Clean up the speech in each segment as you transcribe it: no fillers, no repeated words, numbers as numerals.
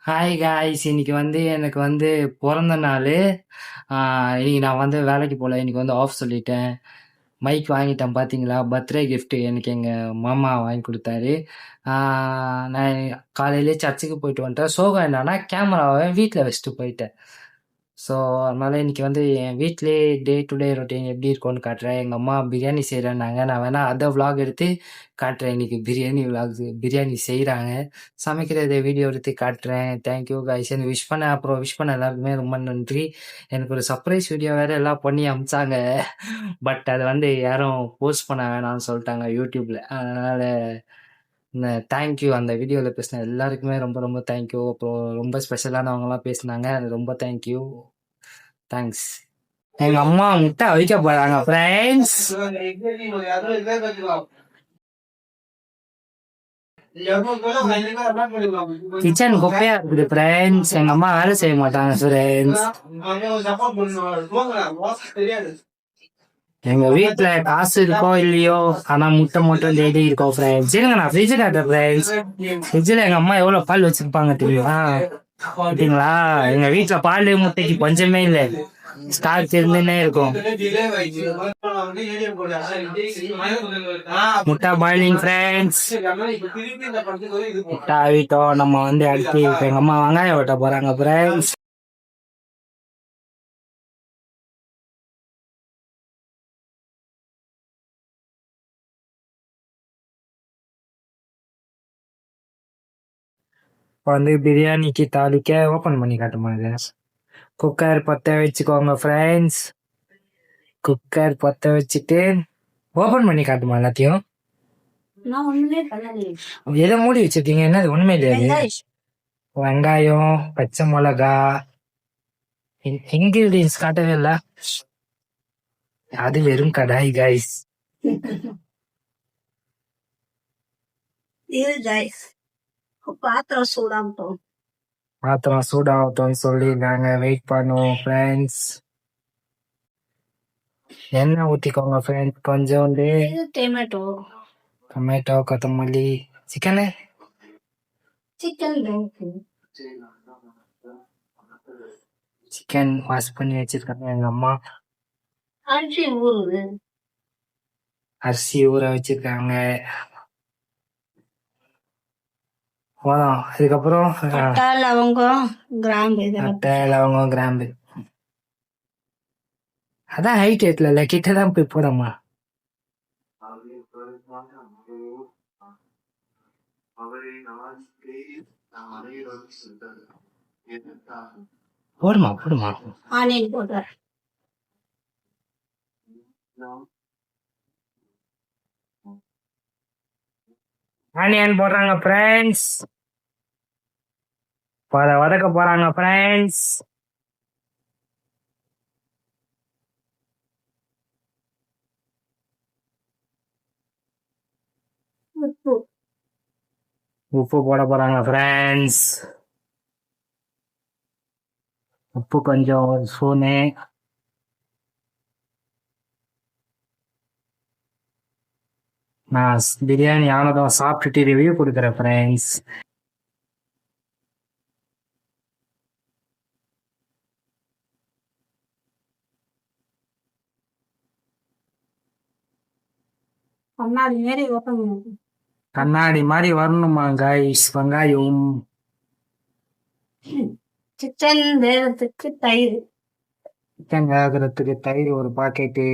Hi guys இன்னைக்கு எனக்கு பிறந்த நாள். இன்னைக்கு நான் வேலைக்கு போகல. இன்னைக்கு ஆஃப் சொல்லிட்டேன். மைக் வாங்கிட்டேன் பார்த்தீங்களா? பர்த்டே gift எனக்கு எங்கள் மாமா வாங்கி கொடுத்தாரு. நான் காலையிலே சர்ச்சுக்கு போயிட்டு வந்துட்டேன். சோகம் என்னன்னா கேமராவை வீட்டில் வச்சுட்டு போயிட்டேன். ஸோ அதனால இன்னைக்கு என் வீட்டிலே டே டு டே ரொட்டீன் எப்படி இருக்கும்னு காட்டுறேன். எங்கள் அம்மா பிரியாணி செய்கிறேன்னாங்க. நான் வேணா அதை vlog எடுத்து காட்டுறேன். இன்னைக்கு பிரியாணி vlogs பிரியாணி செய்கிறாங்க. சமைக்கிறத வீடியோ எடுத்து காட்டுறேன். Thank you guys. எனக்கு விஷ் பண்ண எல்லாருக்குமே ரொம்ப நன்றி. எனக்கு ஒரு சர்ப்ரைஸ் வீடியோ வேறு எல்லாம் பண்ணி அனுப்பிச்சாங்க. பட் அது யாரும் போஸ்ட் பண்ண வேணாம்னு சொல்லிட்டாங்க யூடியூப்ல. அதனால் தேங்க்யூ. அந்த வீடியோவில் பேசின எல்லாருக்குமே ரொம்ப ரொம்ப தேங்க்யூ. அப்புறம் ரொம்ப ஸ்பெஷலானவங்கலாம் பேசினாங்க. அது ரொம்ப தேங்க்யூ. தேங்க்ஸ். எங்க அம்மா முட்டை அவிக்க போறாங்க ஃப்ரெண்ட்ஸ். கிச்சன் குப்பையா இருக்குது ஃப்ரெண்ட்ஸ். எங்க அம்மா வேலை செய்ய மாட்டாங்க ஃப்ரெண்ட்ஸ். எங்க வீட்டுல காசு இருக்கோ இல்லையோ, ஆனா முட்டை மட்டும் டெய்லி இருக்கும் ஃப்ரெண்ட்ஸ். இருங்க நான் ஃப்ரிட்ஜ் காட்டுறேன் ஃப்ரெண்ட்ஸ். ஃப்ரிட்ஜில் எங்க அம்மா எவ்வளவு பால் வச்சிருப்பாங்க தெரியுமா? பார்த்தீங்களா? எங்க வீட்டுல பால் முட்டைக்கு பஞ்சமே இல்லை. ஸ்டாக் இருந்துன்னே இருக்கும். முட்டை பாயிலிங் ஃப்ரெண்ட்ஸ். முட்டை ஆகிட்டோம். நம்ம அடுத்து எங்க அம்மா வெங்காயம் வெட்ட போறாங்க ஃப்ரெண்ட்ஸ். இப்போ பிரியாணிக்கு தாளிக்க ஓப்பன் பண்ணி காட்டுமா இது? குக்கர் பற்ற வச்சுக்கோங்க ஃப்ரெண்ட்ஸ். குக்கர் பற்ற வச்சுட்டு ஓப்பன் பண்ணி காட்டுமா எல்லாத்தையும்? எதை மூடி வச்சிருக்கீங்க? என்னது ஒண்ணுமே இல்லையா? வெங்காயம், பச்சை மிளகா, இன்கிரீடியன்ஸ் காட்டவே இல்லை. அது வெறும் கடாய் கைஸ். பாத்திரம் சூடாகட்டும் சொல்லிருக்காங்க. வெயிட் பண்ணுவோம் ஃப்ரெண்ட்ஸ். எண்ணெய் ஊற்றிக்கோங்க ஃப்ரெண்ட்ஸ். கொஞ்சோண்டு டொமேட்டோ, கொத்தமல்லி, சிக்கனு சிக்கன் வாஷ் பண்ணி வச்சிருக்காங்க எங்க அம்மா. அரிசி ஊற வச்சிருக்காங்க. போதும். அதுக்கப்புறம் லவங்கம், கிராம்பு. அதான் ஹைட் ஏட்ல கிட்டதான் போய் போடமா. போடுமா. ஆனியன் போடுறாங்க ஃப்ரெண்ட்ஸ். வதக்க போறாங்க ஃப்ரெண்ட்ஸ். உப்பு போட போறாங்க ஃப்ரெண்ட்ஸ். உப்பு கொஞ்சம் ஒரு ஸ்பூனு. நான் பிரியாணி ஆனதும் சாப்பிட்டுட்டு ரிவ்யூ கொடுக்குறேன் ஃப்ரெண்ட்ஸ். கண்ணாடி மாதிரி வரணுமா கைஸ் வெங்காயம்? சிக்கன் வேகிறதுக்கு தயிர் ஒரு பாக்கெட்டு.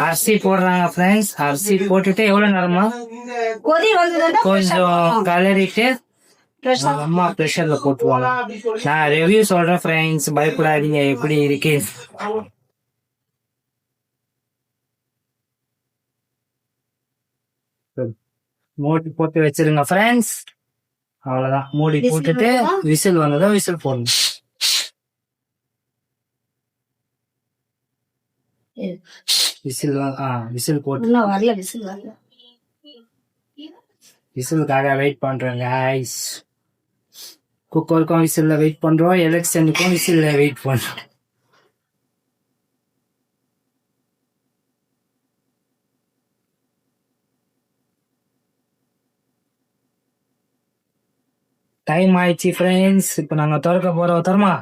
அரிசி போடுறாங்க ஃப்ரெண்ட்ஸ். அரிசி போட்டுட்டு எவ்வளவு நேரமா கொஞ்சம் கலரிட்டு அம்மா ப்ரெஷர்ல போட்டுருவாங்க. நான் ரிவ்யூ சொல்றேன் ஃப்ரெண்ட்ஸ், பயப்படாதீங்க எப்படி இருக்கு. மூடி போட்டு வச்சிருங்க ஃப்ரெண்ட்ஸ். அவ்வளவுதான், மூடி போட்டுட்டு விசில் வந்ததும் விசில் போடணும். விசில் போட்டு விசிலுக்காக வெயிட் பண்றேன் गाइस. குக்கருக்கும் விசில்ல வெயிட் பண்றோம், எலெக்ஷனுக்கும் விசில்ல வெயிட் பண்றோம். டைம் ஆயிடுச்சு ஃப்ரெண்ட்ஸ். இப்போ நாங்க திறக்க போறோம். தரமா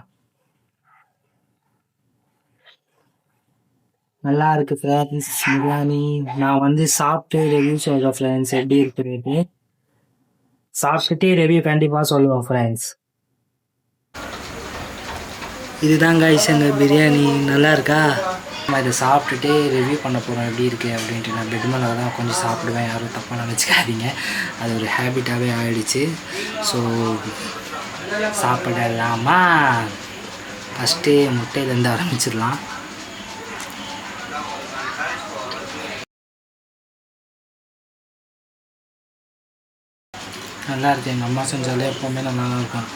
நல்லா இருக்கு ஃப்ரெண்ட்ஸ் பிரியாணி. நான் வந்து சாப்பிட்டு ரிவ்யூ சொல்றேன் ஃப்ரெண்ட்ஸ், எப்படி இருக்குது சாப்பிட்டுட்டு ரிவ்யூ கண்டிப்பா சொல்லுவோம் ஃப்ரெண்ட்ஸ். இதுதான் கைஸ் எங்கள் பிரியாணி. நல்லா இருக்கா? நான் இதை சாப்பிட்டுட்டு ரிவ்யூ பண்ண போகிறோம் எப்படி இருக்குது அப்படின்ட்டு. நான் பெட் மேலே தான் கொஞ்சம் சாப்பிடுவேன், யாரும் தப்பாக நினச்சிக்காதீங்க, அது ஒரு ஹேபிட்டாகவே ஆகிடுச்சு. ஸோ சாப்பிடலாமா? ஃபஸ்ட்டு முட்டையிலேருந்து ஆரம்பிச்சிடலாம். நல்லா இருக்கு, எங்கள் அம்மா செஞ்சாலே எப்போவுமே நல்லா இருக்கும்.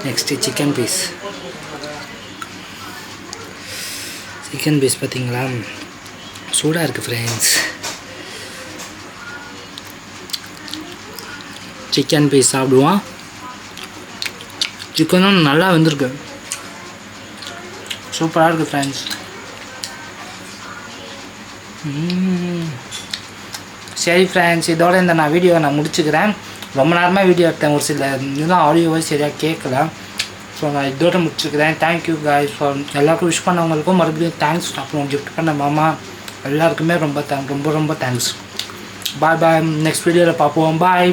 Next chicken piece. Chicken piece பார்த்தீங்களா, சூடாக இருக்குது ஃப்ரெண்ட்ஸ். சிக்கன் பீஸ் சாப்பிடுவோம். சிக்கனும் நல்லா வந்திருக்கு, சூப்பராக இருக்குது ஃப்ரெண்ட்ஸ். சரி ஃப்ரெண்ட்ஸ், இதோட இந்த நான் வீடியோவை நான் முடிச்சுக்கிறேன். ரொம்ப நேரமாக வீடியோ எடுத்தேன், ஒரு சில இதெல்லாம் ஆடியோவை சரியாக கேட்கல. ஸோ நான் இதோட முடிச்சுக்கிறேன். தேங்க்யூ காய்ஸ் ஃபார் எல்லாருக்கும் விஷ் பண்ணவங்களுக்கும் மறுபடியும் தேங்க்ஸ். அப்புறம் கிஃப்ட் பண்ண மாமா எல்லாருக்குமே ரொம்ப ரொம்ப தேங்க்ஸ். பாய் பாய், நெக்ஸ்ட் வீடியோவில் பார்ப்போம். பாய்.